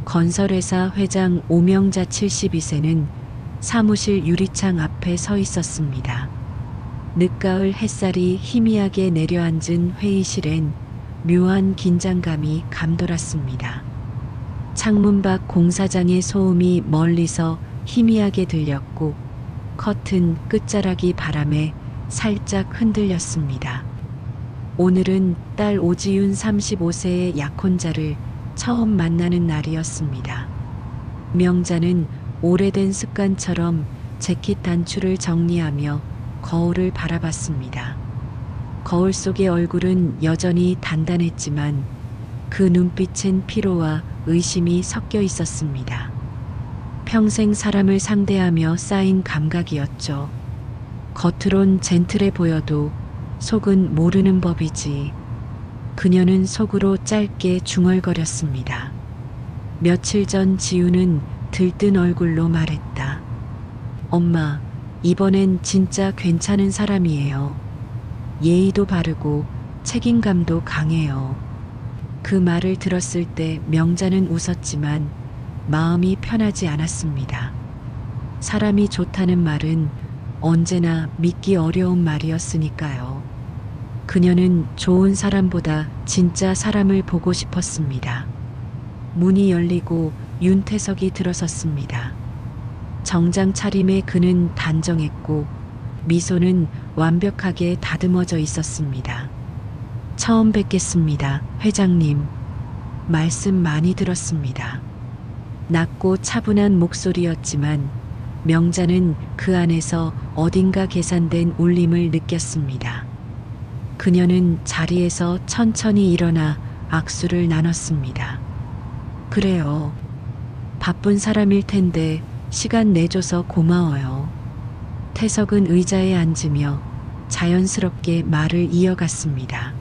건설회사 회장 오명자 72세는 사무실 유리창 앞에 서 있었습니다. 늦가을 햇살이 희미하게 내려앉은 회의실엔 묘한 긴장감이 감돌았습니다. 창문 밖 공사장의 소음이 멀리서 희미하게 들렸고 커튼 끝자락이 바람에 살짝 흔들렸습니다. 오늘은 딸 오지윤 35세의 약혼자를 처음 만나는 날이었습니다. 명자는 오래된 습관처럼 재킷 단추를 정리하며 거울을 바라봤습니다. 거울 속의 얼굴은 여전히 단단했지만 그 눈빛엔 피로와 의심이 섞여 있었습니다. 평생 사람을 상대하며 쌓인 감각이었죠. 겉으론 젠틀해 보여도 속은 모르는 법이지. 그녀는 속으로 짧게 중얼거렸습니다. 며칠 전 지우는 들뜬 얼굴로 말했다. 엄마, 이번엔 진짜 괜찮은 사람이에요. 예의도 바르고 책임감도 강해요. 그 말을 들었을 때 명자는 웃었지만 마음이 편하지 않았습니다. 사람이 좋다는 말은 언제나 믿기 어려운 말이었으니까요. 그녀는 좋은 사람보다 진짜 사람을 보고 싶었습니다. 문이 열리고 윤태석이 들어섰습니다. 정장 차림에 그는 단정했고 미소는 완벽하게 다듬어져 있었습니다. 처음 뵙겠습니다, 회장님. 말씀 많이 들었습니다. 낮고 차분한 목소리였지만 명자는 그 안에서 어딘가 계산된 울림을 느꼈습니다. 그녀는 자리에서 천천히 일어나 악수를 나눴습니다. 그래요. 바쁜 사람일 텐데 시간 내줘서 고마워요. 태석은 의자에 앉으며 자연스럽게 말을 이어갔습니다.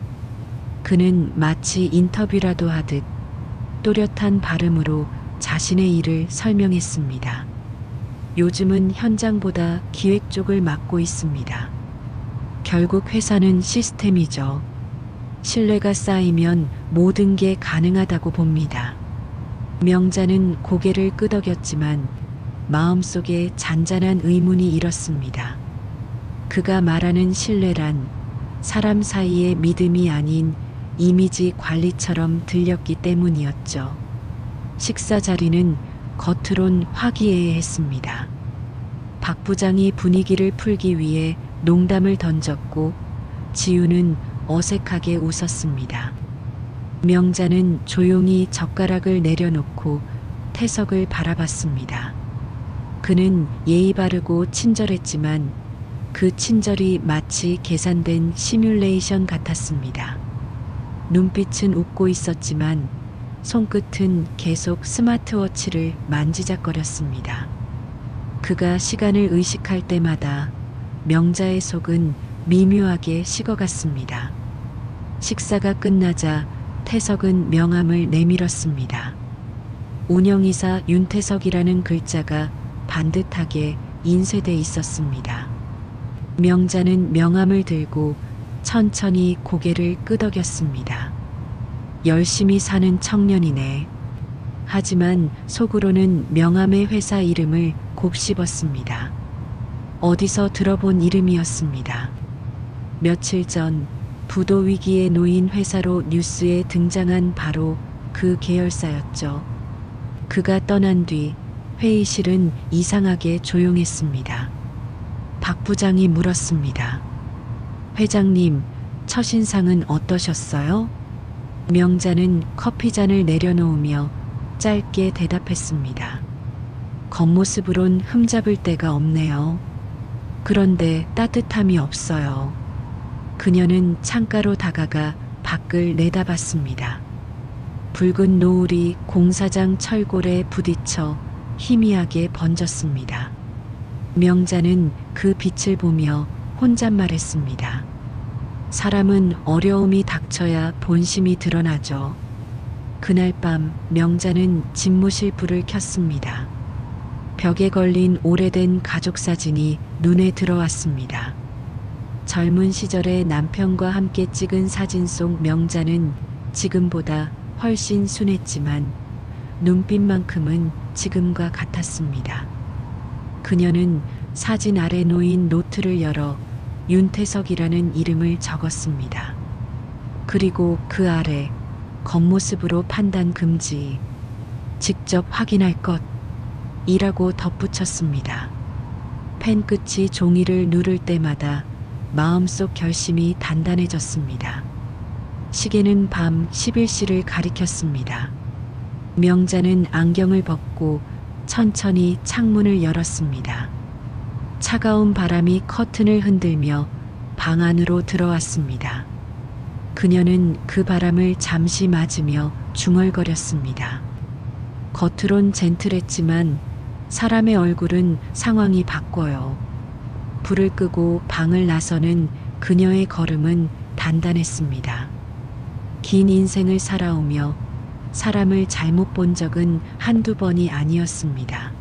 그는 마치 인터뷰라도 하듯 또렷한 발음으로 자신의 일을 설명했습니다. 요즘은 현장보다 기획 쪽을 맡고 있습니다. 결국 회사는 시스템이죠. 신뢰가 쌓이면 모든 게 가능하다고 봅니다. 명자는 고개를 끄덕였지만 마음속에 잔잔한 의문이 일었습니다. 그가 말하는 신뢰란 사람 사이의 믿음이 아닌 이미지 관리처럼 들렸기 때문이었죠. 식사 자리는 겉으론 화기애애했습니다. 박 부장이 분위기를 풀기 위해 농담을 던졌고 지우는 어색하게 웃었습니다. 명자는 조용히 젓가락을 내려놓고 태석을 바라봤습니다. 그는 예의 바르고 친절했지만 그 친절이 마치 계산된 시뮬레이션 같았습니다. 눈빛은 웃고 있었지만 손끝은 계속 스마트워치를 만지작거렸습니다. 그가 시간을 의식할 때마다 명자의 속은 미묘하게 식어갔습니다. 식사가 끝나자 태석은 명함을 내밀었습니다. 운영이사 윤태석이라는 글자가 반듯하게 인쇄돼 있었습니다. 명자는 명함을 들고 천천히 고개를 끄덕였습니다. 열심히 사는 청년이네. 하지만 속으로는 명함의 회사 이름을 곱씹었습니다. 어디서 들어본 이름이었습니다. 며칠 전 부도 위기에 놓인 회사로 뉴스에 등장한 바로 그 계열사였죠. 그가 떠난 뒤 회의실은 이상하게 조용했습니다. 박 부장이 물었습니다. 회장님, 첫인상은 어떠셨어요? 명자는 커피잔을 내려놓으며 짧게 대답했습니다. 겉모습으론 흠잡을 데가 없네요. 그런데 따뜻함이 없어요. 그녀는 창가로 다가가 밖을 내다봤습니다. 붉은 노을이 공사장 철골에 부딪혀 희미하게 번졌습니다. 명자는 그 빛을 보며 혼잣말했습니다. 사람은 어려움이 닥쳐야 본심이 드러나죠. 그날 밤 명자는 집무실 불을 켰습니다. 벽에 걸린 오래된 가족 사진이 눈에 들어왔습니다. 젊은 시절의 남편과 함께 찍은 사진 속 명자는 지금보다 훨씬 순했지만 눈빛만큼은 지금과 같았습니다. 그녀는 사진 아래 놓인 노트를 열어 윤태석이라는 이름을 적었습니다. 그리고 그 아래 겉모습으로 판단 금지, 직접 확인할 것이라고 덧붙였습니다. 펜 끝이 종이를 누를 때마다 마음속 결심이 단단해졌습니다. 시계는 밤 11시를 가리켰습니다. 명자는 안경을 벗고 천천히 창문을 열었습니다. 차가운 바람이 커튼을 흔들며 방 안으로 들어왔습니다. 그녀는 그 바람을 잠시 맞으며 중얼거렸습니다. 겉으론 젠틀했지만 사람의 얼굴은 상황이 바꿔요. 불을 끄고 방을 나서는 그녀의 걸음은 단단했습니다. 긴 인생을 살아오며 사람을 잘못 본 적은 한두 번이 아니었습니다.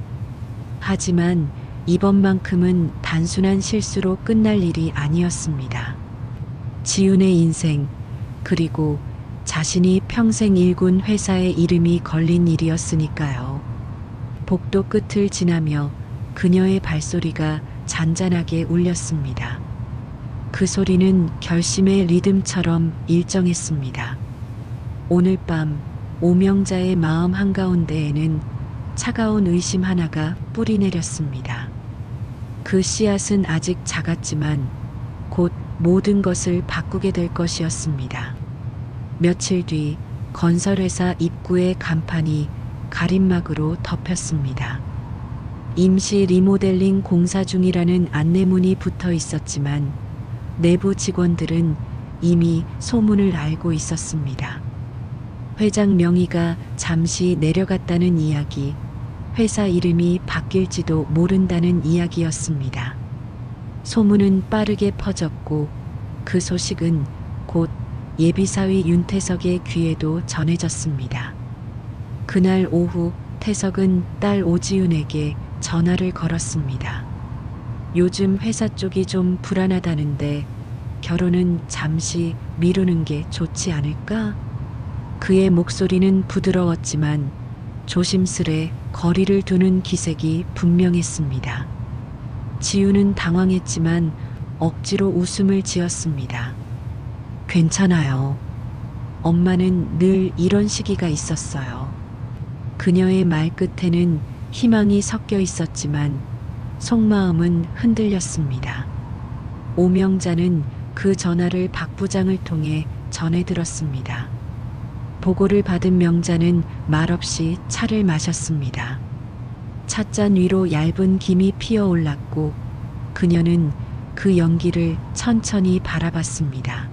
하지만 이번만큼은 단순한 실수로 끝날 일이 아니었습니다. 지윤의 인생, 그리고 자신이 평생 일군 회사의 이름이 걸린 일이었으니까요. 복도 끝을 지나며 그녀의 발소리가 잔잔하게 울렸습니다. 그 소리는 결심의 리듬처럼 일정했습니다. 오늘 밤 오명자의 마음 한가운데에는 차가운 의심 하나가 뿌리 내렸습니다. 그 씨앗은 아직 작았지만 곧 모든 것을 바꾸게 될 것이었습니다. 며칠 뒤 건설회사 입구의 간판이 가림막으로 덮였습니다. 임시 리모델링 공사 중이라는 안내문이 붙어 있었지만 내부 직원들은 이미 소문을 알고 있었습니다. 회장 명의가 잠시 내려갔다는 이야기, 회사 이름이 바뀔지도 모른다는 이야기였습니다. 소문은 빠르게 퍼졌고 그 소식은 곧 예비사위 윤태석의 귀에도 전해졌습니다. 그날 오후 태석은 딸 오지윤에게 전화를 걸었습니다. 요즘 회사 쪽이 좀 불안하다는데 결혼은 잠시 미루는 게 좋지 않을까? 그의 목소리는 부드러웠지만 조심스레 거리를 두는 기색이 분명했습니다. 지우는 당황했지만 억지로 웃음을 지었습니다. 괜찮아요. 엄마는 늘 이런 시기가 있었어요. 그녀의 말끝에는 희망이 섞여 있었지만 속마음은 흔들렸습니다. 오명자는 그 전화를 박 부장을 통해 전해 들었습니다. 보고를 받은 명자는 말없이 차를 마셨습니다. 찻잔 위로 얇은 김이 피어올랐고 그녀는 그 연기를 천천히 바라봤습니다.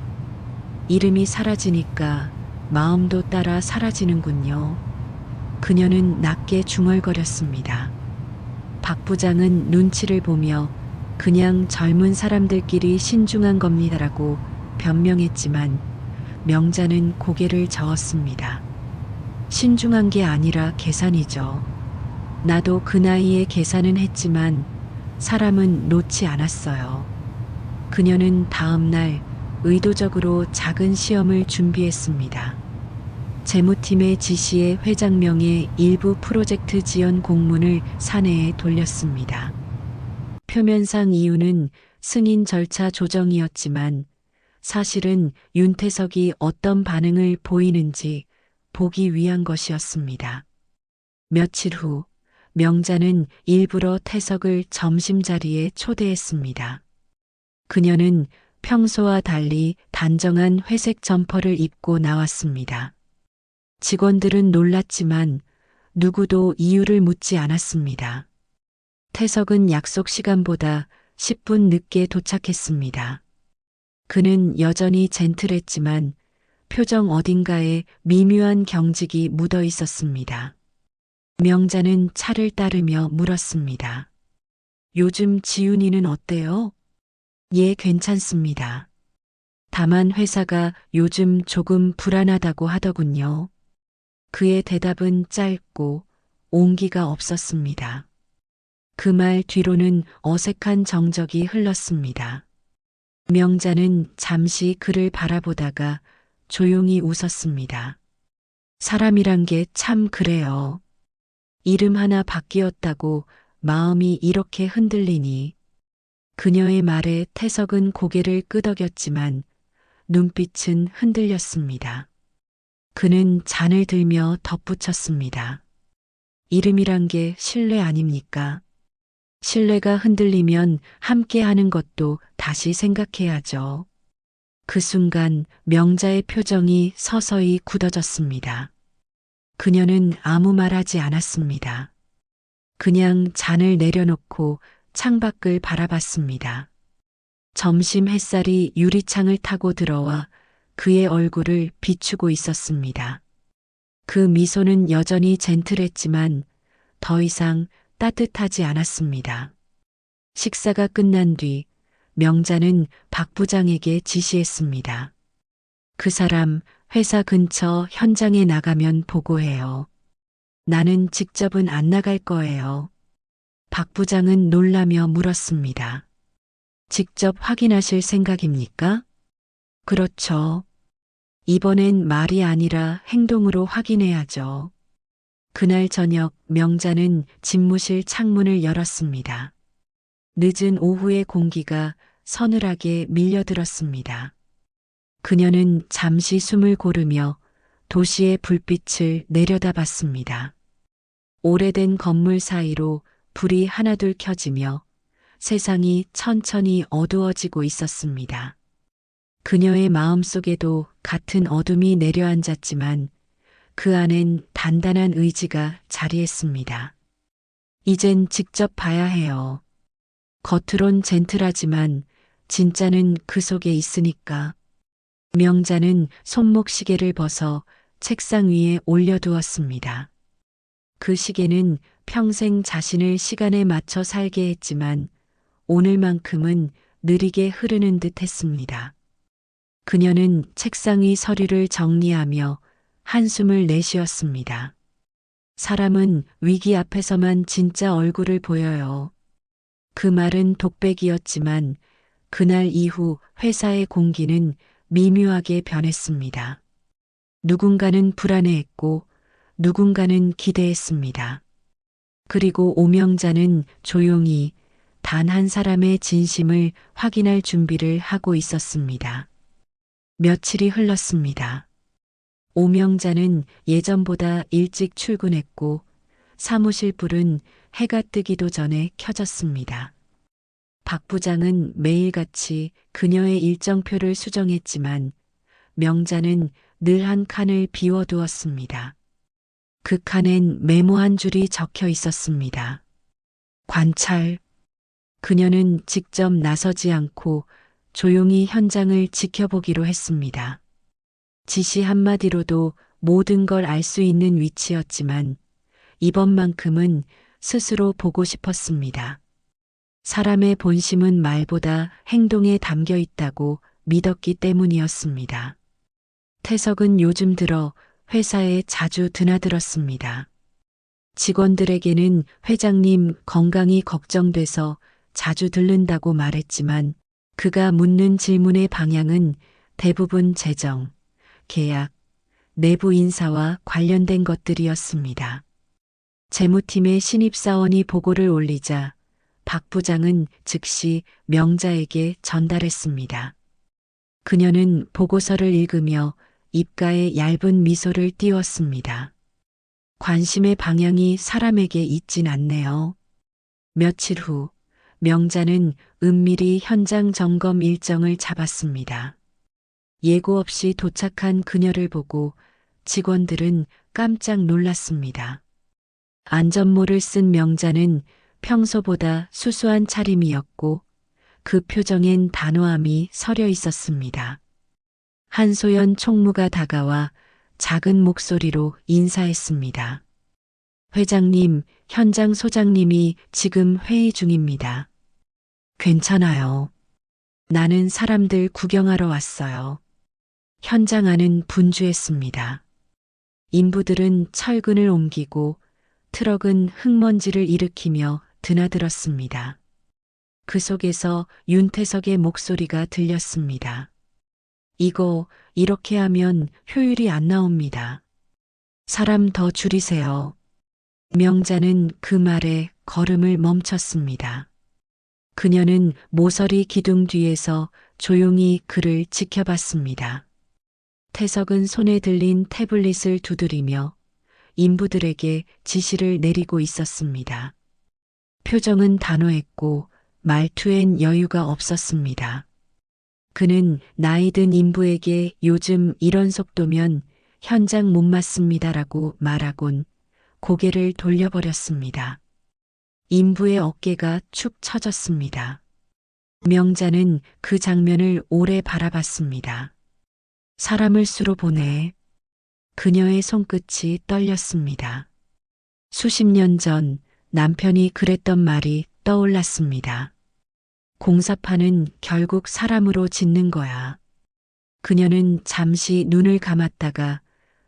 이름이 사라지니까 마음도 따라 사라지는군요. 그녀는 낮게 중얼거렸습니다. 박 부장은 눈치를 보며 그냥 젊은 사람들끼리 신중한 겁니다라고 변명했지만 명자는 고개를 저었습니다. 신중한 게 아니라 계산이죠. 나도 그 나이에 계산은 했지만 사람은 놓지 않았어요. 그녀는 다음 날 의도적으로 작은 시험을 준비했습니다. 재무팀의 지시에 회장명의 일부 프로젝트 지원 공문을 사내에 돌렸습니다. 표면상 이유는 승인 절차 조정이었지만 사실은 윤태석이 어떤 반응을 보이는지 보기 위한 것이었습니다. 며칠 후 명자는 일부러 태석을 점심자리에 초대했습니다. 그녀는 평소와 달리 단정한 회색 점퍼를 입고 나왔습니다. 직원들은 놀랐지만 누구도 이유를 묻지 않았습니다. 태석은 약속 시간보다 10분 늦게 도착했습니다. 그는 여전히 젠틀했지만 표정 어딘가에 미묘한 경직이 묻어 있었습니다. 명자는 차를 따르며 물었습니다. 요즘 지윤이는 어때요? 예, 괜찮습니다. 다만 회사가 요즘 조금 불안하다고 하더군요. 그의 대답은 짧고 온기가 없었습니다. 그 말 뒤로는 어색한 정적이 흘렀습니다. 명자는 잠시 그를 바라보다가 조용히 웃었습니다. 사람이란 게 참 그래요. 이름 하나 바뀌었다고 마음이 이렇게 흔들리니. 그녀의 말에 태석은 고개를 끄덕였지만 눈빛은 흔들렸습니다. 그는 잔을 들며 덧붙였습니다. 이름이란 게 신뢰 아닙니까? 신뢰가 흔들리면 함께 하는 것도 다시 생각해야죠. 그 순간 명자의 표정이 서서히 굳어졌습니다. 그녀는 아무 말 하지 않았습니다. 그냥 잔을 내려놓고 창밖을 바라봤습니다. 점심 햇살이 유리창을 타고 들어와 그의 얼굴을 비추고 있었습니다. 그 미소는 여전히 젠틀했지만 더 이상 따뜻하지 않았습니다. 식사가 끝난 뒤 명자는 박 부장에게 지시했습니다. 그 사람 회사 근처 현장에 나가면 보고해요. 나는 직접은 안 나갈 거예요. 박 부장은 놀라며 물었습니다. 직접 확인하실 생각입니까? 그렇죠. 이번엔 말이 아니라 행동으로 확인해야죠. 그날 저녁 명자는 집무실 창문을 열었습니다. 늦은 오후의 공기가 서늘하게 밀려들었습니다. 그녀는 잠시 숨을 고르며 도시의 불빛을 내려다봤습니다. 오래된 건물 사이로 불이 하나둘 켜지며 세상이 천천히 어두워지고 있었습니다. 그녀의 마음속에도 같은 어둠이 내려앉았지만 그 안엔 단단한 의지가 자리했습니다. 이젠 직접 봐야 해요. 겉으론 젠틀하지만 진짜는 그 속에 있으니까. 명자는 손목 시계를 벗어 책상 위에 올려두었습니다. 그 시계는 평생 자신을 시간에 맞춰 살게 했지만 오늘만큼은 느리게 흐르는 듯 했습니다. 그녀는 책상 위 서류를 정리하며 한숨을 내쉬었습니다. 사람은 위기 앞에서만 진짜 얼굴을 보여요. 그 말은 독백이었지만 그날 이후 회사의 공기는 미묘하게 변했습니다. 누군가는 불안해했고 누군가는 기대했습니다. 그리고 오명자는 조용히 단 한 사람의 진심을 확인할 준비를 하고 있었습니다. 며칠이 흘렀습니다. 오명자는 예전보다 일찍 출근했고 사무실 불은 해가 뜨기도 전에 켜졌습니다. 박 부장은 매일같이 그녀의 일정표를 수정했지만 명자는 늘 한 칸을 비워두었습니다. 그 칸엔 메모 한 줄이 적혀 있었습니다. 관찰. 그녀는 직접 나서지 않고 조용히 현장을 지켜보기로 했습니다. 지시 한마디로도 모든 걸 알 수 있는 위치였지만 이번만큼은 스스로 보고 싶었습니다. 사람의 본심은 말보다 행동에 담겨 있다고 믿었기 때문이었습니다. 태석은 요즘 들어 회사에 자주 드나들었습니다. 직원들에게는 회장님 건강이 걱정돼서 자주 들른다고 말했지만 그가 묻는 질문의 방향은 대부분 재정, 계약, 내부 인사와 관련된 것들이었습니다. 재무팀의 신입사원이 보고를 올리자 박 부장은 즉시 명자에게 전달했습니다. 그녀는 보고서를 읽으며 입가에 얇은 미소를 띄웠습니다. 관심의 방향이 사람에게 있진 않네요. 며칠 후 명자는 은밀히 현장 점검 일정을 잡았습니다. 예고 없이 도착한 그녀를 보고 직원들은 깜짝 놀랐습니다. 안전모를 쓴 명자는 평소보다 수수한 차림이었고 그 표정엔 단호함이 서려 있었습니다. 한소연 총무가 다가와 작은 목소리로 인사했습니다. 회장님, 현장 소장님이 지금 회의 중입니다. 괜찮아요. 나는 사람들 구경하러 왔어요. 현장 안은 분주했습니다. 인부들은 철근을 옮기고 트럭은 흙먼지를 일으키며 드나들었습니다. 그 속에서 윤태석의 목소리가 들렸습니다. 이거 이렇게 하면 효율이 안 나옵니다. 사람 더 줄이세요. 명자는 그 말에 걸음을 멈췄습니다. 그녀는 모서리 기둥 뒤에서 조용히 그를 지켜봤습니다. 태석은 손에 들린 태블릿을 두드리며 인부들에게 지시를 내리고 있었습니다. 표정은 단호했고 말투엔 여유가 없었습니다. 그는 나이든 인부에게 요즘 이런 속도면 현장 못 맞습니다라고 말하곤 고개를 돌려버렸습니다. 인부의 어깨가 축 처졌습니다. 명자는 그 장면을 오래 바라봤습니다. 사람을 수로 보내. 그녀의 손끝이 떨렸습니다. 수십 년 전 남편이 그랬던 말이 떠올랐습니다. 공사판은 결국 사람으로 짓는 거야. 그녀는 잠시 눈을 감았다가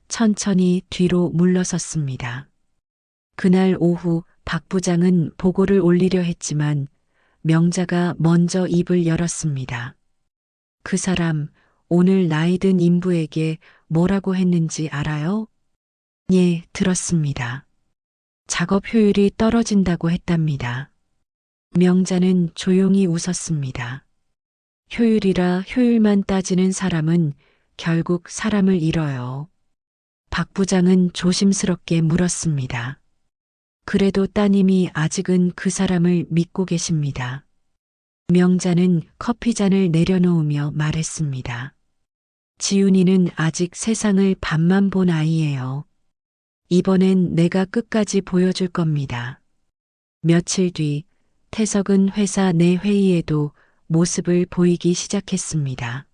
천천히 뒤로 물러섰습니다. 그날 오후 박 부장은 보고를 올리려 했지만 명자가 먼저 입을 열었습니다. 그 사람 오늘 나이 든 인부에게 뭐라고 했는지 알아요? 예, 들었습니다. 작업 효율이 떨어진다고 했답니다. 명자는 조용히 웃었습니다. 효율이라 효율만 따지는 사람은 결국 사람을 잃어요. 박 부장은 조심스럽게 물었습니다. 그래도 따님이 아직은 그 사람을 믿고 계십니다. 명자는 커피잔을 내려놓으며 말했습니다. 지훈이는 아직 세상을 반만 본 아이예요. 이번엔 내가 끝까지 보여줄 겁니다. 며칠 뒤 태석은 회사 내 회의에도 모습을 보이기 시작했습니다.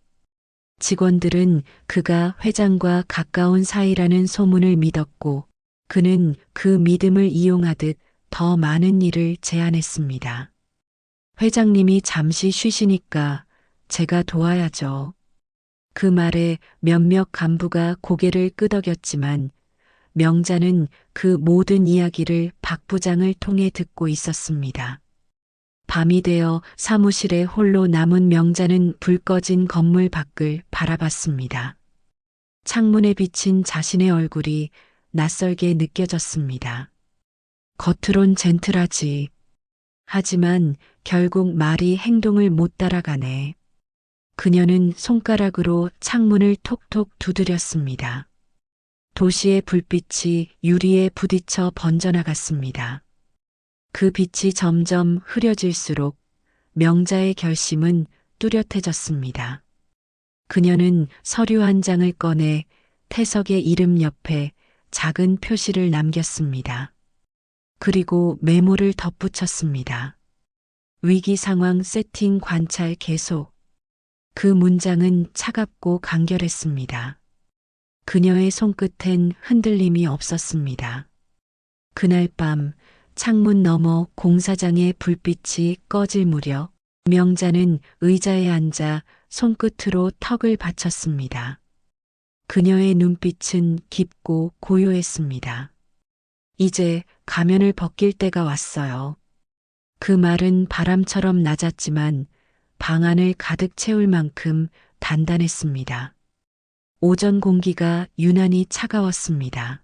직원들은 그가 회장과 가까운 사이라는 소문을 믿었고 그는 그 믿음을 이용하듯 더 많은 일을 제안했습니다. 회장님이 잠시 쉬시니까 제가 도와야죠. 그 말에 몇몇 간부가 고개를 끄덕였지만 명자는 그 모든 이야기를 박 부장을 통해 듣고 있었습니다. 밤이 되어 사무실에 홀로 남은 명자는 불 꺼진 건물 밖을 바라봤습니다. 창문에 비친 자신의 얼굴이 낯설게 느껴졌습니다. 겉으론 젠틀하지. 하지만 결국 말이 행동을 못 따라가네. 그녀는 손가락으로 창문을 톡톡 두드렸습니다. 도시의 불빛이 유리에 부딪혀 번져나갔습니다. 그 빛이 점점 흐려질수록 명자의 결심은 뚜렷해졌습니다. 그녀는 서류 한 장을 꺼내 태석의 이름 옆에 작은 표시를 남겼습니다. 그리고 메모를 덧붙였습니다. 위기 상황 세팅 관찰 계속. 그 문장은 차갑고 간결했습니다. 그녀의 손끝엔 흔들림이 없었습니다. 그날 밤 창문 너머 공사장의 불빛이 꺼질 무렵 명자는 의자에 앉아 손끝으로 턱을 받쳤습니다. 그녀의 눈빛은 깊고 고요했습니다. 이제 가면을 벗길 때가 왔어요. 그 말은 바람처럼 낮았지만 방 안을 가득 채울 만큼 단단했습니다. 오전 공기가 유난히 차가웠습니다.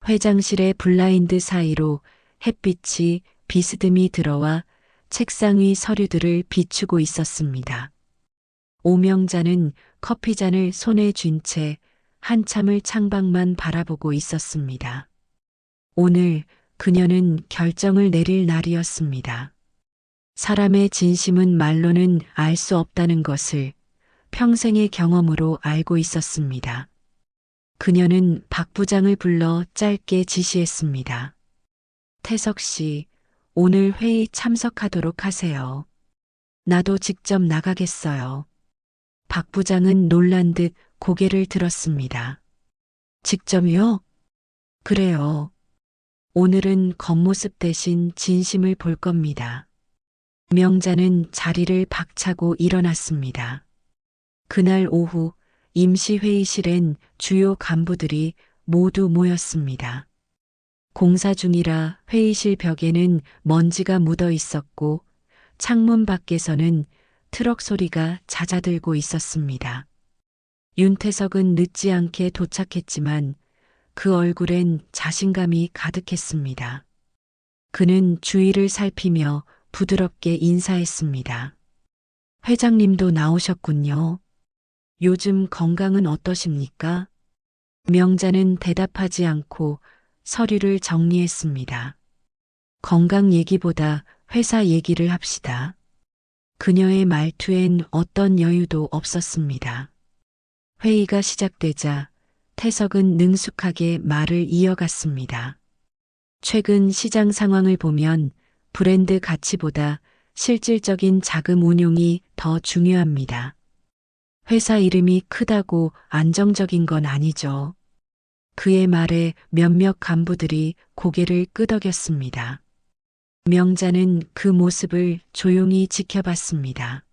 회장실의 블라인드 사이로 햇빛이 비스듬히 들어와 책상 위 서류들을 비추고 있었습니다. 오명자는 커피잔을 손에 쥔 채 한참을 창밖만 바라보고 있었습니다. 오늘 그녀는 결정을 내릴 날이었습니다. 사람의 진심은 말로는 알 수 없다는 것을 평생의 경험으로 알고 있었습니다. 그녀는 박 부장을 불러 짧게 지시했습니다. 태석 씨, 오늘 회의 참석하도록 하세요. 나도 직접 나가겠어요. 박 부장은 놀란 듯 고개를 들었습니다. 직접요? 그래요. 오늘은 겉모습 대신 진심을 볼 겁니다. 명자는 자리를 박차고 일어났습니다. 그날 오후 임시회의실엔 주요 간부들이 모두 모였습니다. 공사 중이라 회의실 벽에는 먼지가 묻어 있었고 창문 밖에서는 트럭 소리가 잦아들고 있었습니다. 윤태석은 늦지 않게 도착했지만 그 얼굴엔 자신감이 가득했습니다. 그는 주위를 살피며 부드럽게 인사했습니다. 회장님도 나오셨군요. 요즘 건강은 어떠십니까? 명자는 대답하지 않고 서류를 정리했습니다. 건강 얘기보다 회사 얘기를 합시다. 그녀의 말투엔 어떤 여유도 없었습니다. 회의가 시작되자 태석은 능숙하게 말을 이어갔습니다. 최근 시장 상황을 보면 브랜드 가치보다 실질적인 자금 운용이 더 중요합니다. 회사 이름이 크다고 안정적인 건 아니죠. 그의 말에 몇몇 간부들이 고개를 끄덕였습니다. 명자는 그 모습을 조용히 지켜봤습니다.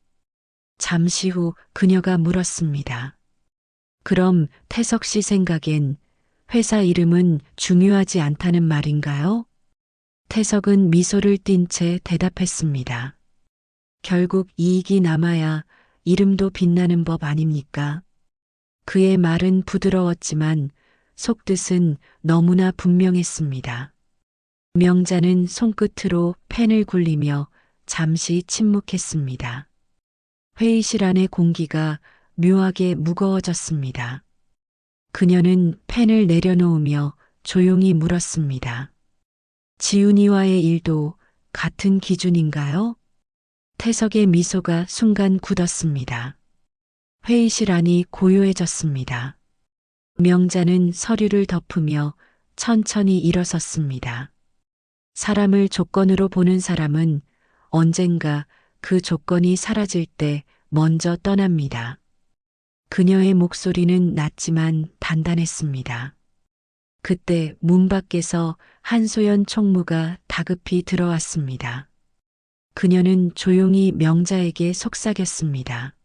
잠시 후 그녀가 물었습니다. 그럼 태석 씨 생각엔 회사 이름은 중요하지 않다는 말인가요? 태석은 미소를 띤 채 대답했습니다. 결국 이익이 남아야 이름도 빛나는 법 아닙니까? 그의 말은 부드러웠지만 속뜻은 너무나 분명했습니다. 명자는 손끝으로 펜을 굴리며 잠시 침묵했습니다. 회의실 안의 공기가 묘하게 무거워졌습니다. 그녀는 펜을 내려놓으며 조용히 물었습니다. 지훈이와의 일도 같은 기준인가요? 태석의 미소가 순간 굳었습니다. 회의실 안이 고요해졌습니다. 명자는 서류를 덮으며 천천히 일어섰습니다. 사람을 조건으로 보는 사람은 언젠가 그 조건이 사라질 때 먼저 떠납니다. 그녀의 목소리는 낮지만 단단했습니다. 그때 문 밖에서 한소연 총무가 다급히 들어왔습니다. 그녀는 조용히 명자에게 속삭였습니다.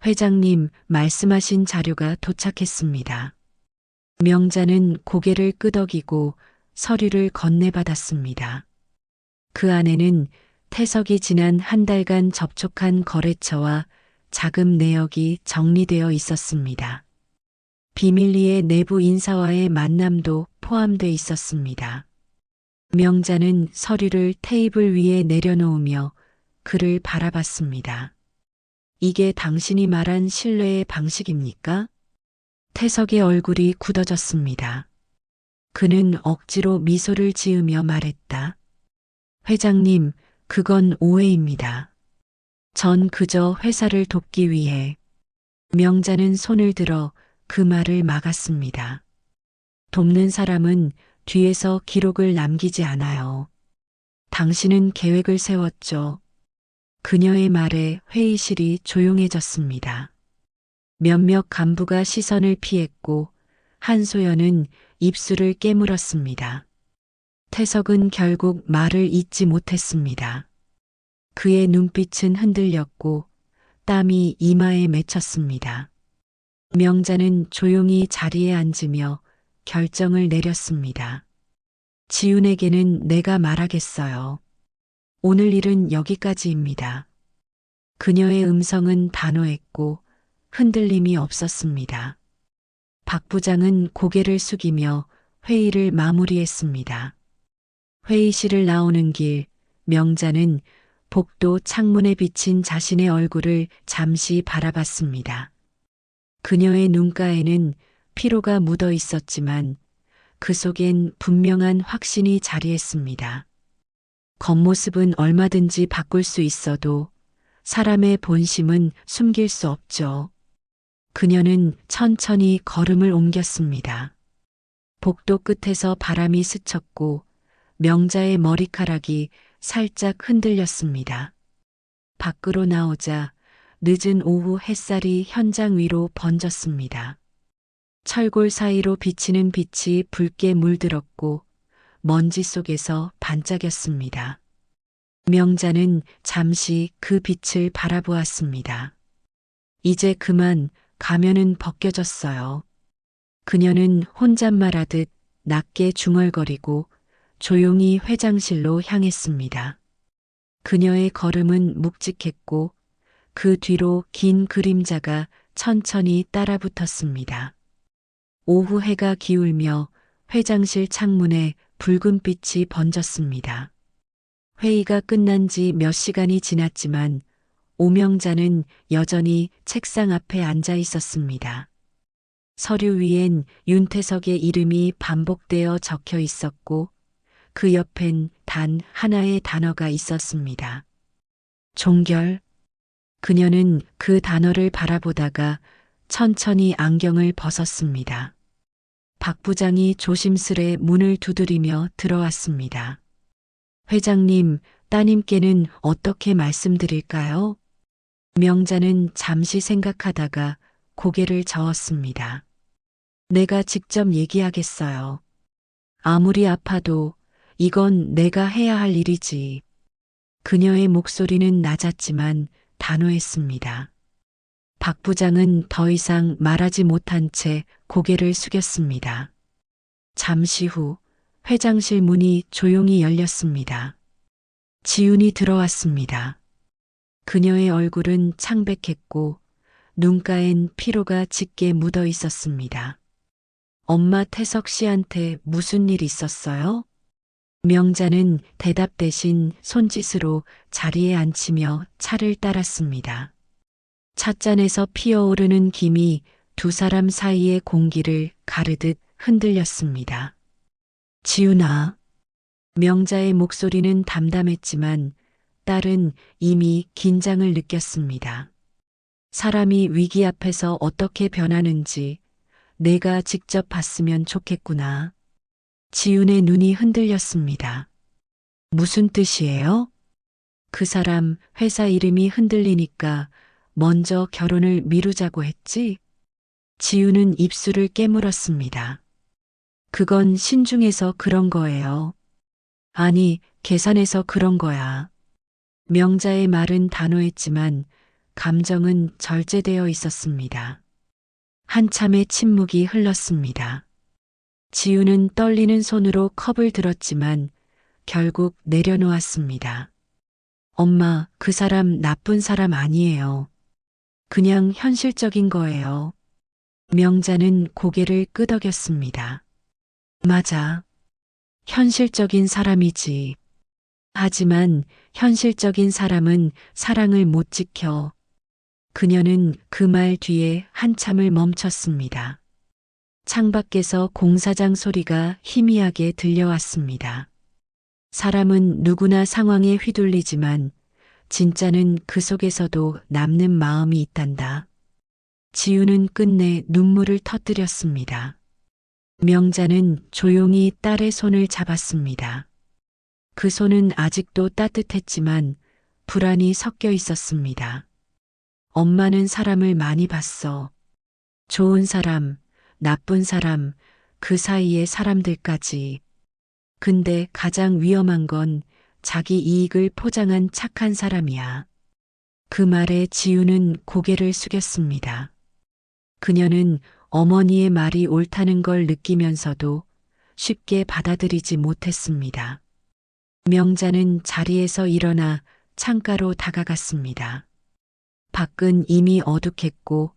회장님, 말씀하신 자료가 도착했습니다. 명자는 고개를 끄덕이고 서류를 건네받았습니다. 그 안에는 태석이 지난 한 달간 접촉한 거래처와 자금 내역이 정리되어 있었습니다. 비밀리에 내부 인사와의 만남도 포함돼 있었습니다. 명자는 서류를 테이블 위에 내려놓으며 그를 바라봤습니다. 이게 당신이 말한 신뢰의 방식입니까? 태석의 얼굴이 굳어졌습니다. 그는 억지로 미소를 지으며 말했다. 회장님, 그건 오해입니다. 전 그저 회사를 돕기 위해. 명자는 손을 들어 그 말을 막았습니다. 돕는 사람은 뒤에서 기록을 남기지 않아요. 당신은 계획을 세웠죠. 그녀의 말에 회의실이 조용해졌습니다. 몇몇 간부가 시선을 피했고 한소연은 입술을 깨물었습니다. 태석은 결국 말을 잇지 못했습니다. 그의 눈빛은 흔들렸고 땀이 이마에 맺혔습니다. 명자는 조용히 자리에 앉으며 결정을 내렸습니다. 지훈에게는 내가 말하겠어요. 오늘 일은 여기까지입니다. 그녀의 음성은 단호했고 흔들림이 없었습니다. 박 부장은 고개를 숙이며 회의를 마무리했습니다. 회의실을 나오는 길, 명자는 복도 창문에 비친 자신의 얼굴을 잠시 바라봤습니다. 그녀의 눈가에는 피로가 묻어 있었지만 그 속엔 분명한 확신이 자리했습니다. 겉모습은 얼마든지 바꿀 수 있어도 사람의 본심은 숨길 수 없죠. 그녀는 천천히 걸음을 옮겼습니다. 복도 끝에서 바람이 스쳤고 명자의 머리카락이 살짝 흔들렸습니다. 밖으로 나오자 늦은 오후 햇살이 현장 위로 번졌습니다. 철골 사이로 비치는 빛이 붉게 물들었고 먼지 속에서 반짝였습니다. 명자는 잠시 그 빛을 바라보았습니다. 이제 그만 가면은 벗겨졌어요. 그녀는 혼잣말하듯 낮게 중얼거리고 조용히 회장실로 향했습니다. 그녀의 걸음은 묵직했고 그 뒤로 긴 그림자가 천천히 따라붙었습니다. 오후 해가 기울며 회장실 창문에 붉은 빛이 번졌습니다. 회의가 끝난 지 몇 시간이 지났지만 오명자는 여전히 책상 앞에 앉아 있었습니다. 서류 위엔 윤태석의 이름이 반복되어 적혀 있었고 그 옆엔 단 하나의 단어가 있었습니다. 종결. 그녀는 그 단어를 바라보다가 천천히 안경을 벗었습니다. 박 부장이 조심스레 문을 두드리며 들어왔습니다. 회장님, 따님께는 어떻게 말씀드릴까요? 명자는 잠시 생각하다가 고개를 저었습니다. 내가 직접 얘기하겠어요. 아무리 아파도 이건 내가 해야 할 일이지. 그녀의 목소리는 낮았지만 단호했습니다. 박 부장은 더 이상 말하지 못한 채 고개를 숙였습니다. 잠시 후 회장실 문이 조용히 열렸습니다. 지훈이 들어왔습니다. 그녀의 얼굴은 창백했고 눈가엔 피로가 짙게 묻어 있었습니다. 엄마 태석 씨한테 무슨 일 있었어요? 명자는 대답 대신 손짓으로 자리에 앉히며 차를 따랐습니다. 찻잔에서 피어오르는 김이 두 사람 사이의 공기를 가르듯 흔들렸습니다. 지훈아. 명자의 목소리는 담담했지만 딸은 이미 긴장을 느꼈습니다. 사람이 위기 앞에서 어떻게 변하는지 내가 직접 봤으면 좋겠구나. 지훈의 눈이 흔들렸습니다. 무슨 뜻이에요? 그 사람 회사 이름이 흔들리니까 먼저 결혼을 미루자고 했지? 지훈은 입술을 깨물었습니다. 그건 신중해서 그런 거예요. 아니, 계산해서 그런 거야. 명자의 말은 단호했지만 감정은 절제되어 있었습니다. 한참의 침묵이 흘렀습니다. 지우는 떨리는 손으로 컵을 들었지만 결국 내려놓았습니다. 엄마, 그 사람 나쁜 사람 아니에요. 그냥 현실적인 거예요. 명자는 고개를 끄덕였습니다. 맞아. 현실적인 사람이지. 하지만 현실적인 사람은 사랑을 못 지켜. 그녀는 그 말 뒤에 한참을 멈췄습니다. 창밖에서 공사장 소리가 희미하게 들려왔습니다. 사람은 누구나 상황에 휘둘리지만 진짜는 그 속에서도 남는 마음이 있단다. 지우는 끝내 눈물을 터뜨렸습니다. 명자는 조용히 딸의 손을 잡았습니다. 그 손은 아직도 따뜻했지만 불안이 섞여 있었습니다. 엄마는 사람을 많이 봤어. 좋은 사람, 나쁜 사람, 그 사이의 사람들까지. 근데 가장 위험한 건 자기 이익을 포장한 착한 사람이야. 그 말에 지우는 고개를 숙였습니다. 그녀는 어머니의 말이 옳다는 걸 느끼면서도 쉽게 받아들이지 못했습니다. 명자는 자리에서 일어나 창가로 다가갔습니다. 밖은 이미 어둑했고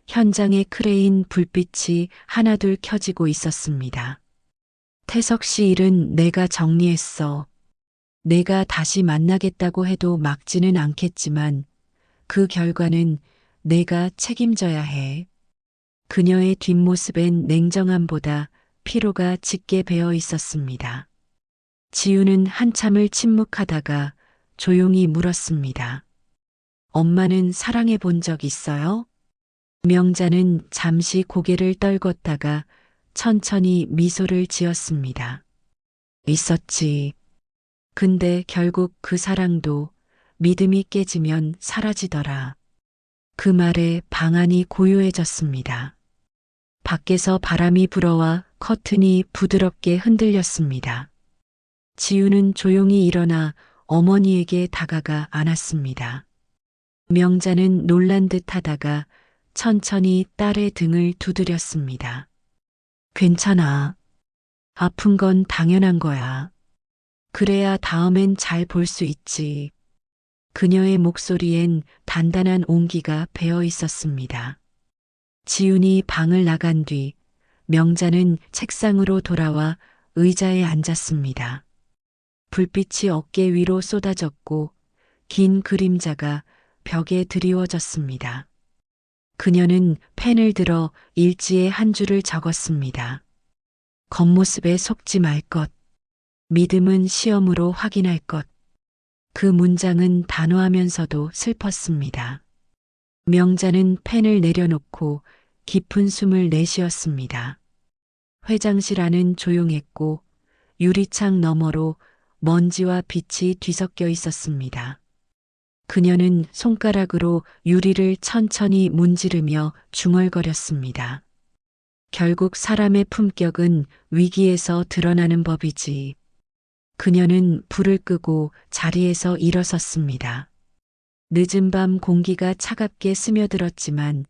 현장의 크레인 불빛이 하나둘 켜지고 있었습니다. 태석 씨 일은 내가 정리했어. 내가 다시 만나겠다고 해도 막지는 않겠지만 그 결과는 내가 책임져야 해. 그녀의 뒷모습엔 냉정함보다 피로가 짙게 배어 있었습니다. 지우는 한참을 침묵하다가 조용히 물었습니다. 엄마는 사랑해 본 적 있어요? 명자는 잠시 고개를 떨궜다가 천천히 미소를 지었습니다. 있었지. 근데 결국 그 사랑도 믿음이 깨지면 사라지더라. 그 말에 방 안이 고요해졌습니다. 밖에서 바람이 불어와 커튼이 부드럽게 흔들렸습니다. 지우는 조용히 일어나 어머니에게 다가가 안았습니다. 명자는 놀란 듯 하다가 천천히 딸의 등을 두드렸습니다. 괜찮아. 아픈 건 당연한 거야. 그래야 다음엔 잘 볼 수 있지. 그녀의 목소리엔 단단한 온기가 배어 있었습니다. 지훈이 방을 나간 뒤 명자는 책상으로 돌아와 의자에 앉았습니다. 불빛이 어깨 위로 쏟아졌고 긴 그림자가 벽에 드리워졌습니다. 그녀는 펜을 들어 일지에 한 줄을 적었습니다. 겉모습에 속지 말 것. 믿음은 시험으로 확인할 것. 그 문장은 단호하면서도 슬펐습니다. 명자는 펜을 내려놓고 깊은 숨을 내쉬었습니다. 회장실 안은 조용했고 유리창 너머로 먼지와 빛이 뒤섞여 있었습니다. 그녀는 손가락으로 유리를 천천히 문지르며 중얼거렸습니다. 결국 사람의 품격은 위기에서 드러나는 법이지. 그녀는 불을 끄고 자리에서 일어섰습니다. 늦은 밤 공기가 차갑게 스며들었지만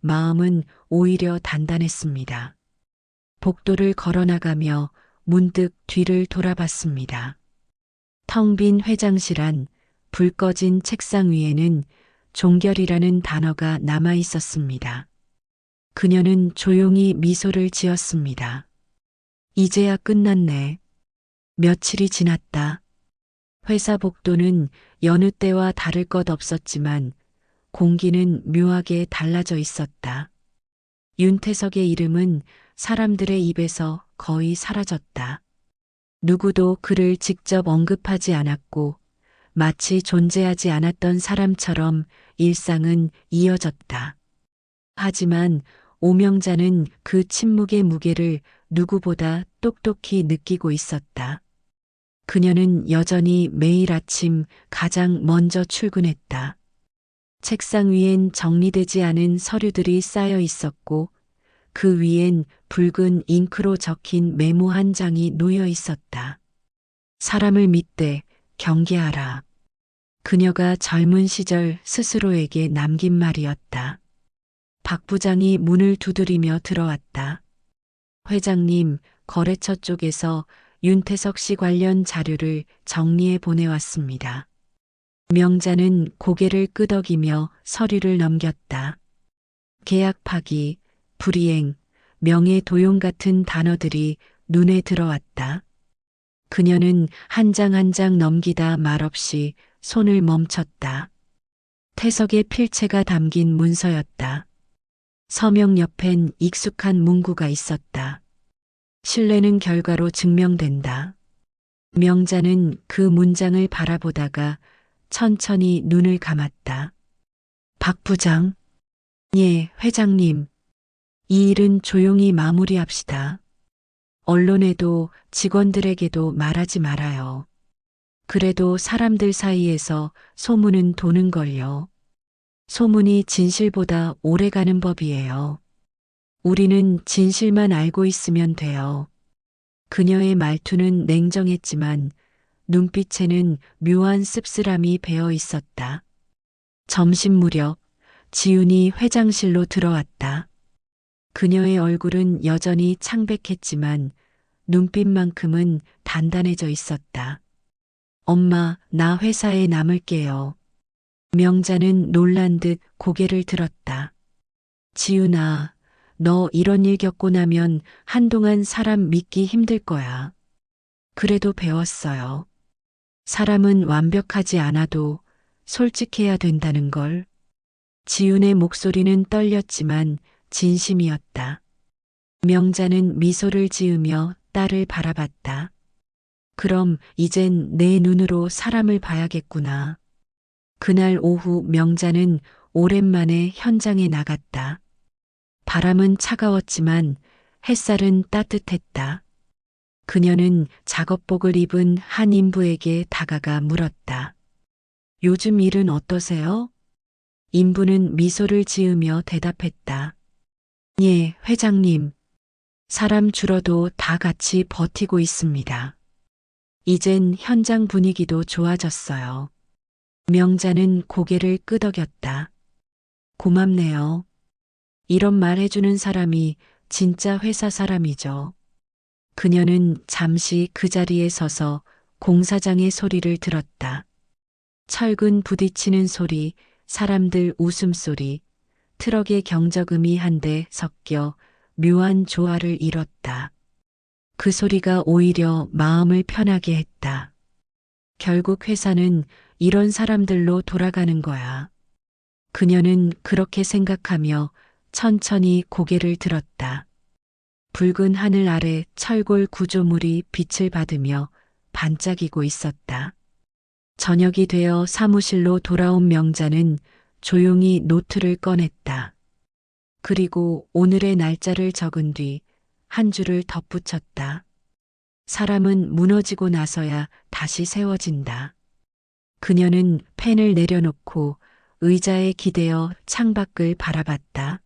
마음은 오히려 단단했습니다. 복도를 걸어나가며 문득 뒤를 돌아봤습니다. 텅 빈 회장실 안, 불 꺼진 책상 위에는 종결이라는 단어가 남아 있었습니다. 그녀는 조용히 미소를 지었습니다. 이제야 끝났네. 며칠이 지났다. 회사 복도는 여느 때와 다를 것 없었지만 공기는 묘하게 달라져 있었다. 윤태석의 이름은 사람들의 입에서 거의 사라졌다. 누구도 그를 직접 언급하지 않았고 마치 존재하지 않았던 사람처럼 일상은 이어졌다. 하지만 오명자는 그 침묵의 무게를 누구보다 똑똑히 느끼고 있었다. 그녀는 여전히 매일 아침 가장 먼저 출근했다. 책상 위엔 정리되지 않은 서류들이 쌓여 있었고 그 위엔 붉은 잉크로 적힌 메모 한 장이 놓여 있었다. 사람을 믿되 경계하라. 그녀가 젊은 시절 스스로에게 남긴 말이었다. 박 부장이 문을 두드리며 들어왔다. 회장님, 거래처 쪽에서 윤태석 씨 관련 자료를 정리해 보내왔습니다. 명자는 고개를 끄덕이며 서류를 넘겼다. 계약 파기, 불이행, 명예 도용 같은 단어들이 눈에 들어왔다. 그녀는 한 장 한 장 넘기다 말없이 손을 멈췄다. 태석의 필체가 담긴 문서였다. 서명 옆엔 익숙한 문구가 있었다. 신뢰는 결과로 증명된다. 명자는 그 문장을 바라보다가 천천히 눈을 감았다. 박 부장. 예, 회장님. 이 일은 조용히 마무리합시다. 언론에도 직원들에게도 말하지 말아요. 그래도 사람들 사이에서 소문은 도는걸요. 소문이 진실보다 오래가는 법이에요. 우리는 진실만 알고 있으면 돼요. 그녀의 말투는 냉정했지만 눈빛에는 묘한 씁쓸함이 배어 있었다. 점심 무렵 지훈이 회장실로 들어왔다. 그녀의 얼굴은 여전히 창백했지만 눈빛만큼은 단단해져 있었다. 엄마, 나 회사에 남을게요. 명자는 놀란 듯 고개를 들었다. 지훈아, 너 이런 일 겪고 나면 한동안 사람 믿기 힘들 거야. 그래도 배웠어요. 사람은 완벽하지 않아도 솔직해야 된다는 걸. 지훈의 목소리는 떨렸지만 진심이었다. 명자는 미소를 지으며 딸을 바라봤다. 그럼 이젠 내 눈으로 사람을 봐야겠구나. 그날 오후 명자는 오랜만에 현장에 나갔다. 바람은 차가웠지만 햇살은 따뜻했다. 그녀는 작업복을 입은 한 인부에게 다가가 물었다. 요즘 일은 어떠세요? 인부는 미소를 지으며 대답했다. 예, 회장님. 사람 줄어도 다 같이 버티고 있습니다. 이젠 현장 분위기도 좋아졌어요. 명자는 고개를 끄덕였다. 고맙네요. 이런 말 해주는 사람이 진짜 회사 사람이죠. 그녀는 잠시 그 자리에 서서 공사장의 소리를 들었다. 철근 부딪히는 소리, 사람들 웃음소리, 트럭의 경적음이 한데 섞여 묘한 조화를 이뤘다. 그 소리가 오히려 마음을 편하게 했다. 결국 회사는 이런 사람들로 돌아가는 거야. 그녀는 그렇게 생각하며 천천히 고개를 들었다. 붉은 하늘 아래 철골 구조물이 빛을 받으며 반짝이고 있었다. 저녁이 되어 사무실로 돌아온 명자는 조용히 노트를 꺼냈다. 그리고 오늘의 날짜를 적은 뒤 한 줄을 덧붙였다. 사람은 무너지고 나서야 다시 세워진다. 그녀는 펜을 내려놓고 의자에 기대어 창밖을 바라봤다.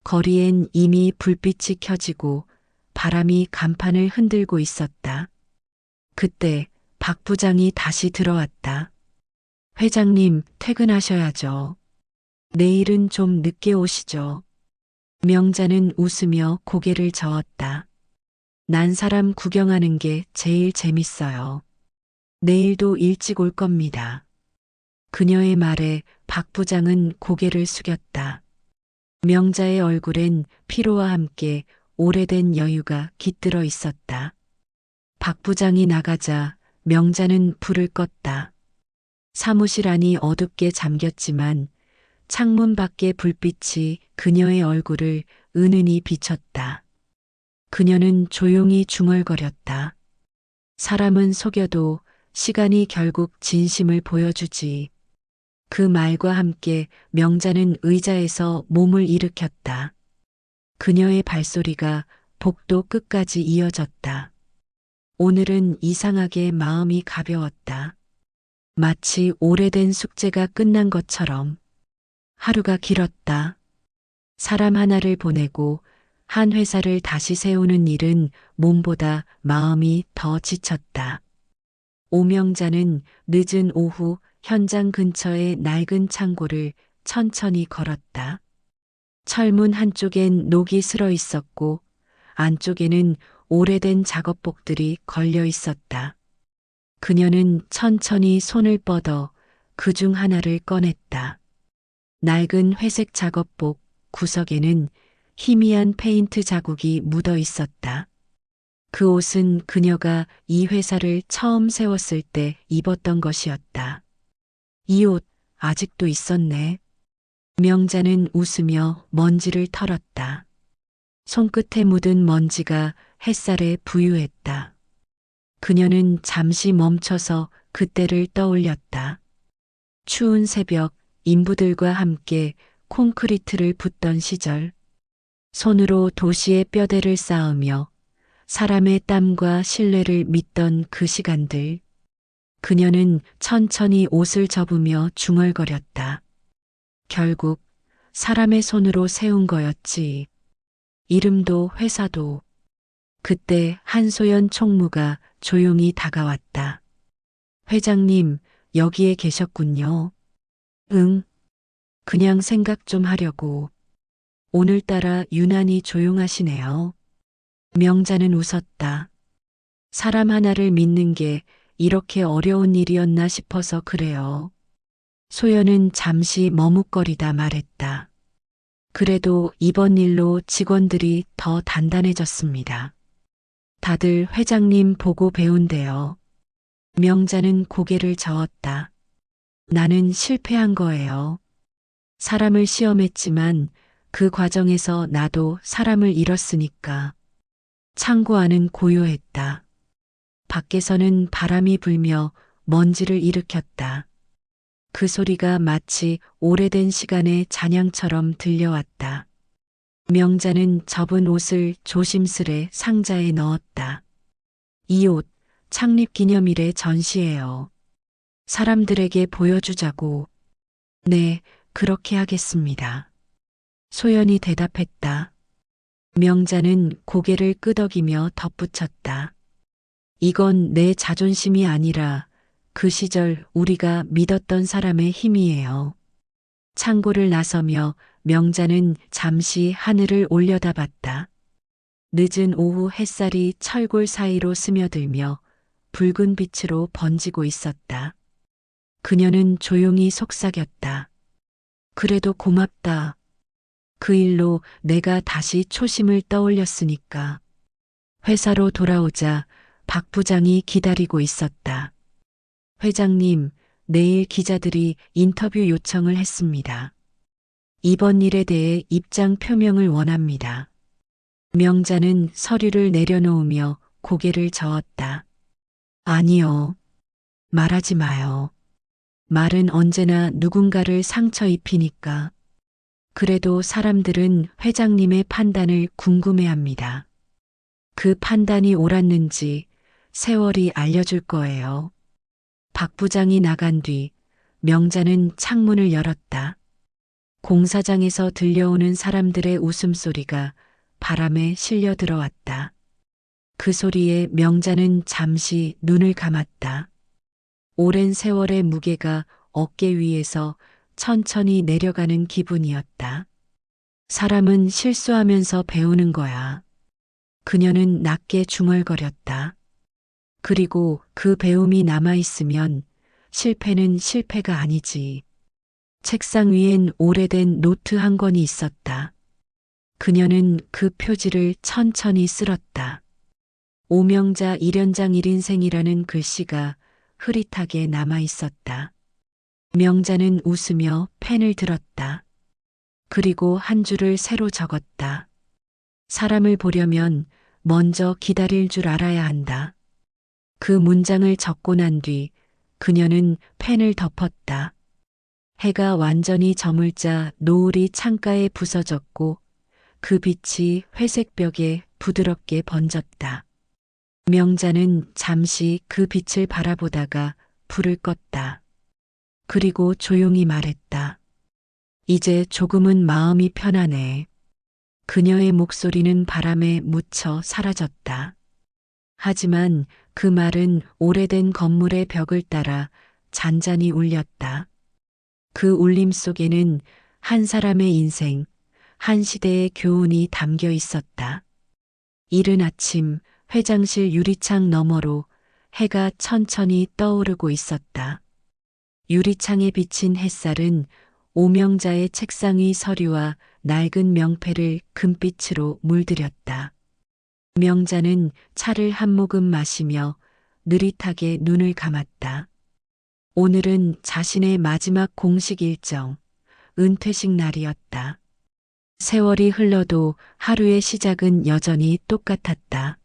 거리엔 이미 불빛이 켜지고 바람이 간판을 흔들고 있었다. 그때 박 부장이 다시 들어왔다. 회장님, 퇴근하셔야죠. 내일은 좀 늦게 오시죠. 명자는 웃으며 고개를 저었다. 난 사람 구경하는 게 제일 재밌어요. 내일도 일찍 올 겁니다. 그녀의 말에 박 부장은 고개를 숙였다. 명자의 얼굴엔 피로와 함께 오래된 여유가 깃들어 있었다. 박 부장이 나가자 명자는 불을 껐다. 사무실 안이 어둡게 잠겼지만 창문 밖의 불빛이 그녀의 얼굴을 은은히 비쳤다. 그녀는 조용히 중얼거렸다. 사람은 속여도 시간이 결국 진심을 보여주지. 그 말과 함께 명자는 의자에서 몸을 일으켰다. 그녀의 발소리가 복도 끝까지 이어졌다. 오늘은 이상하게 마음이 가벼웠다. 마치 오래된 숙제가 끝난 것처럼. 하루가 길었다. 사람 하나를 보내고 한 회사를 다시 세우는 일은 몸보다 마음이 더 지쳤다. 오명자는 늦은 오후 현장 근처의 낡은 창고를 천천히 걸었다. 철문 한쪽엔 녹이 슬어 있었고 안쪽에는 오래된 작업복들이 걸려 있었다. 그녀는 천천히 손을 뻗어 그중 하나를 꺼냈다. 낡은 회색 작업복 구석에는 희미한 페인트 자국이 묻어 있었다. 그 옷은 그녀가 이 회사를 처음 세웠을 때 입었던 것이었다. 이 옷 아직도 있었네. 명자는 웃으며 먼지를 털었다. 손끝에 묻은 먼지가 햇살에 부유했다. 그녀는 잠시 멈춰서 그때를 떠올렸다. 추운 새벽 인부들과 함께 콘크리트를 붓던 시절, 손으로 도시의 뼈대를 쌓으며 사람의 땀과 신뢰를 믿던 그 시간들. 그녀는 천천히 옷을 접으며 중얼거렸다. 결국 사람의 손으로 세운 거였지. 이름도 회사도. 그때 한소연 총무가 조용히 다가왔다. 회장님, 여기에 계셨군요. 응. 그냥 생각 좀 하려고. 오늘따라 유난히 조용하시네요. 명자는 웃었다. 사람 하나를 믿는 게 이렇게 어려운 일이었나 싶어서 그래요. 소연은 잠시 머뭇거리다 말했다. 그래도 이번 일로 직원들이 더 단단해졌습니다. 다들 회장님 보고 배운대요. 명자는 고개를 저었다. 나는 실패한 거예요. 사람을 시험했지만 그 과정에서 나도 사람을 잃었으니까. 창고 안은 고요했다. 밖에서는 바람이 불며 먼지를 일으켰다. 그 소리가 마치 오래된 시간의 잔향처럼 들려왔다. 명자는 접은 옷을 조심스레 상자에 넣었다. 이 옷, 창립기념일에 전시해요. 사람들에게 보여주자고. 네, 그렇게 하겠습니다. 소연이 대답했다. 명자는 고개를 끄덕이며 덧붙였다. 이건 내 자존심이 아니라 그 시절 우리가 믿었던 사람의 힘이에요. 창고를 나서며 명자는 잠시 하늘을 올려다봤다. 늦은 오후 햇살이 철골 사이로 스며들며 붉은 빛으로 번지고 있었다. 그녀는 조용히 속삭였다. 그래도 고맙다. 그 일로 내가 다시 초심을 떠올렸으니까. 회사로 돌아오자 박 부장이 기다리고 있었다. 회장님, 내일 기자들이 인터뷰 요청을 했습니다. 이번 일에 대해 입장 표명을 원합니다. 명자는 서류를 내려놓으며 고개를 저었다. 아니요. 말하지 마요. 말은 언제나 누군가를 상처 입히니까. 그래도 사람들은 회장님의 판단을 궁금해합니다. 그 판단이 옳았는지 세월이 알려줄 거예요. 박 부장이 나간 뒤 명자는 창문을 열었다. 공사장에서 들려오는 사람들의 웃음소리가 바람에 실려 들어왔다. 그 소리에 명자는 잠시 눈을 감았다. 오랜 세월의 무게가 어깨 위에서 천천히 내려가는 기분이었다. 사람은 실수하면서 배우는 거야. 그녀는 낮게 중얼거렸다. 그리고 그 배움이 남아있으면 실패는 실패가 아니지. 책상 위엔 오래된 노트 한 권이 있었다. 그녀는 그 표지를 천천히 쓸었다. 오명자 1연장 1인생이라는 글씨가 흐릿하게 남아 있었다. 명자는 웃으며 펜을 들었다. 그리고 한 줄을 새로 적었다. 사람을 보려면 먼저 기다릴 줄 알아야 한다. 그 문장을 적고 난 뒤 그녀는 펜을 덮었다. 해가 완전히 저물자 노을이 창가에 부서졌고 그 빛이 회색 벽에 부드럽게 번졌다. 명자는 잠시 그 빛을 바라보다가 불을 껐다. 그리고 조용히 말했다. 이제 조금은 마음이 편하네. 그녀의 목소리는 바람에 묻혀 사라졌다. 하지만 그 말은 오래된 건물의 벽을 따라 잔잔히 울렸다. 그 울림 속에는 한 사람의 인생, 한 시대의 교훈이 담겨 있었다. 이른 아침 회장실 유리창 너머로 해가 천천히 떠오르고 있었다. 유리창에 비친 햇살은 오명자의 책상 위 서류와 낡은 명패를 금빛으로 물들였다. 명자는 차를 한 모금 마시며 느릿하게 눈을 감았다. 오늘은 자신의 마지막 공식 일정, 은퇴식 날이었다. 세월이 흘러도 하루의 시작은 여전히 똑같았다.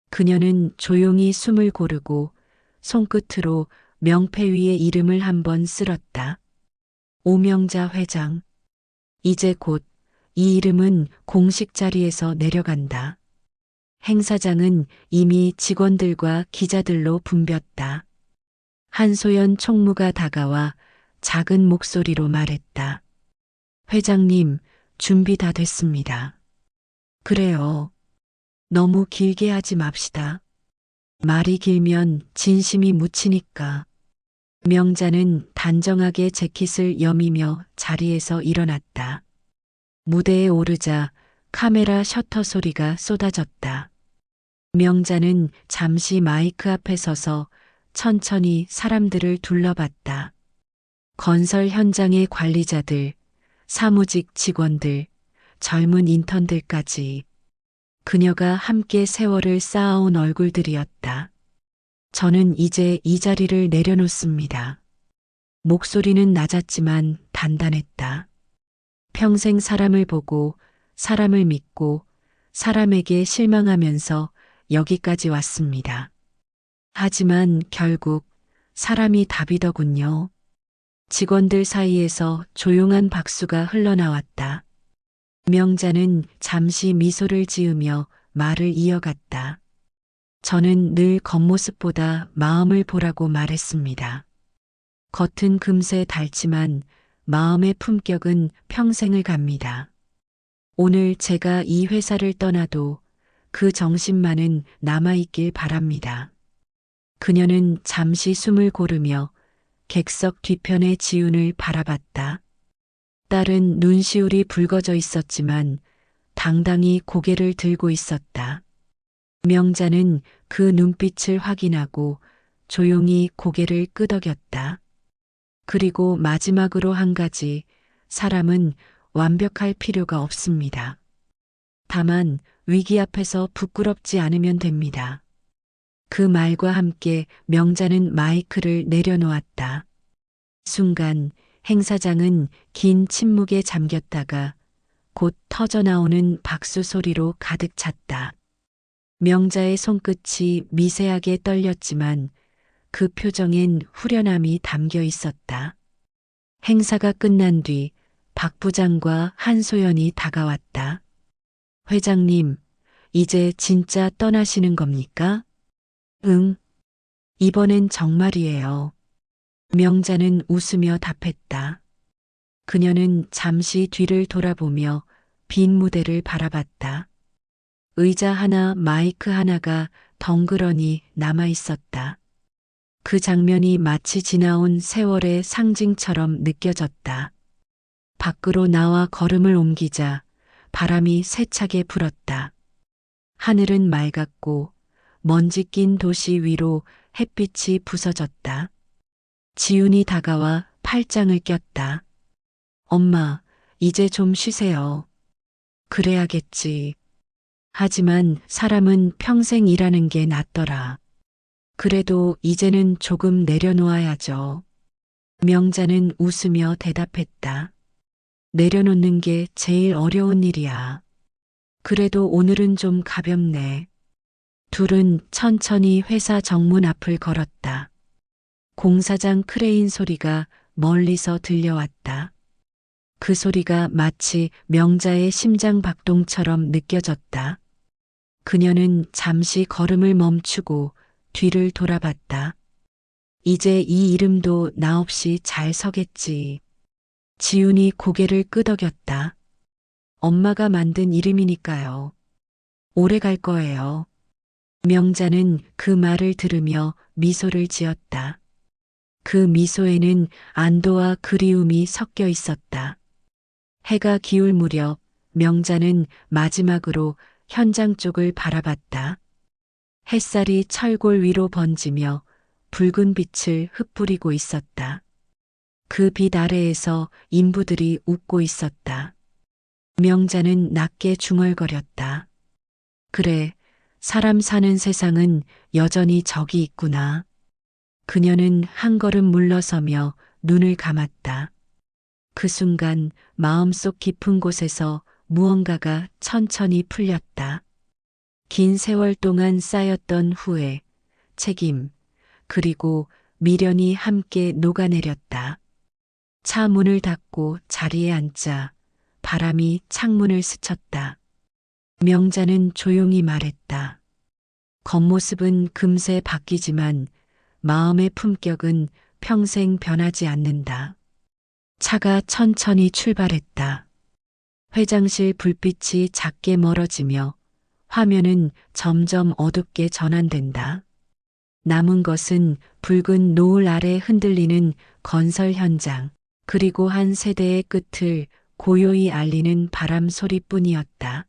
그녀는 조용히 숨을 고르고 손끝으로 명패 위에 이름을 한번 쓸었다. 오명자 회장. 이제 곧 이 이름은 공식 자리에서 내려간다. 행사장은 이미 직원들과 기자들로 붐볐다. 한소연 총무가 다가와 작은 목소리로 말했다. 회장님, 준비 다 됐습니다. 그래요. 너무 길게 하지 맙시다. 말이 길면 진심이 묻히니까. 명자는 단정하게 재킷을 여미며 자리에서 일어났다. 무대에 오르자 카메라 셔터 소리가 쏟아졌다. 명자는 잠시 마이크 앞에 서서 천천히 사람들을 둘러봤다. 건설 현장의 관리자들, 사무직 직원들, 젊은 인턴들까지. 그녀가 함께 세월을 쌓아온 얼굴들이었다. 저는 이제 이 자리를 내려놓습니다. 목소리는 낮았지만 단단했다. 평생 사람을 보고 사람을 믿고 사람에게 실망하면서 여기까지 왔습니다. 하지만 결국 사람이 답이더군요. 직원들 사이에서 조용한 박수가 흘러나왔다. 명자는 잠시 미소를 지으며 말을 이어갔다. 저는 늘 겉모습보다 마음을 보라고 말했습니다. 겉은 금세 닳지만 마음의 품격은 평생을 갑니다. 오늘 제가 이 회사를 떠나도 그 정신만은 남아있길 바랍니다. 그녀는 잠시 숨을 고르며 객석 뒤편의 지훈을 바라봤다. 딸은 눈시울이 붉어져 있었지만 당당히 고개를 들고 있었다. 명자는 그 눈빛을 확인하고 조용히 고개를 끄덕였다. 그리고 마지막으로 한 가지, 사람은 완벽할 필요가 없습니다. 다만 위기 앞에서 부끄럽지 않으면 됩니다. 그 말과 함께 명자는 마이크를 내려놓았다. 순간 행사장은 긴 침묵에 잠겼다가 곧 터져나오는 박수 소리로 가득 찼다. 명자의 손끝이 미세하게 떨렸지만 그 표정엔 후련함이 담겨 있었다. 행사가 끝난 뒤 박 부장과 한소연이 다가왔다. 회장님, 이제 진짜 떠나시는 겁니까? 응, 이번엔 정말이에요. 명자는 웃으며 답했다. 그녀는 잠시 뒤를 돌아보며 빈 무대를 바라봤다. 의자 하나, 마이크 하나가 덩그러니 남아 있었다. 그 장면이 마치 지나온 세월의 상징처럼 느껴졌다. 밖으로 나와 걸음을 옮기자 바람이 세차게 불었다. 하늘은 맑았고 먼지 낀 도시 위로 햇빛이 부서졌다. 지훈이 다가와 팔짱을 꼈다. 엄마, 이제 좀 쉬세요. 그래야겠지. 하지만 사람은 평생 일하는 게 낫더라. 그래도 이제는 조금 내려놓아야죠. 명자는 웃으며 대답했다. 내려놓는 게 제일 어려운 일이야. 그래도 오늘은 좀 가볍네. 둘은 천천히 회사 정문 앞을 걸었다. 공사장 크레인 소리가 멀리서 들려왔다. 그 소리가 마치 명자의 심장 박동처럼 느껴졌다. 그녀는 잠시 걸음을 멈추고 뒤를 돌아봤다. 이제 이 이름도 나 없이 잘 서겠지. 지훈이 고개를 끄덕였다. 엄마가 만든 이름이니까요. 오래 갈 거예요. 명자는 그 말을 들으며 미소를 지었다. 그 미소에는 안도와 그리움이 섞여 있었다. 해가 기울 무렵 명자는 마지막으로 현장 쪽을 바라봤다. 햇살이 철골 위로 번지며 붉은 빛을 흩뿌리고 있었다. 그 빛 아래에서 인부들이 웃고 있었다. 명자는 낮게 중얼거렸다. 그래, 사람 사는 세상은 여전히 저기 있구나. 그녀는 한 걸음 물러서며 눈을 감았다. 그 순간 마음속 깊은 곳에서 무언가가 천천히 풀렸다. 긴 세월 동안 쌓였던 후회, 책임, 그리고 미련이 함께 녹아내렸다. 차 문을 닫고 자리에 앉자 바람이 창문을 스쳤다. 명자는 조용히 말했다. 겉모습은 금세 바뀌지만 마음의 품격은 평생 변하지 않는다. 차가 천천히 출발했다. 회장실 불빛이 작게 멀어지며 화면은 점점 어둡게 전환된다. 남은 것은 붉은 노을 아래 흔들리는 건설 현장, 그리고 한 세대의 끝을 고요히 알리는 바람 소리뿐이었다.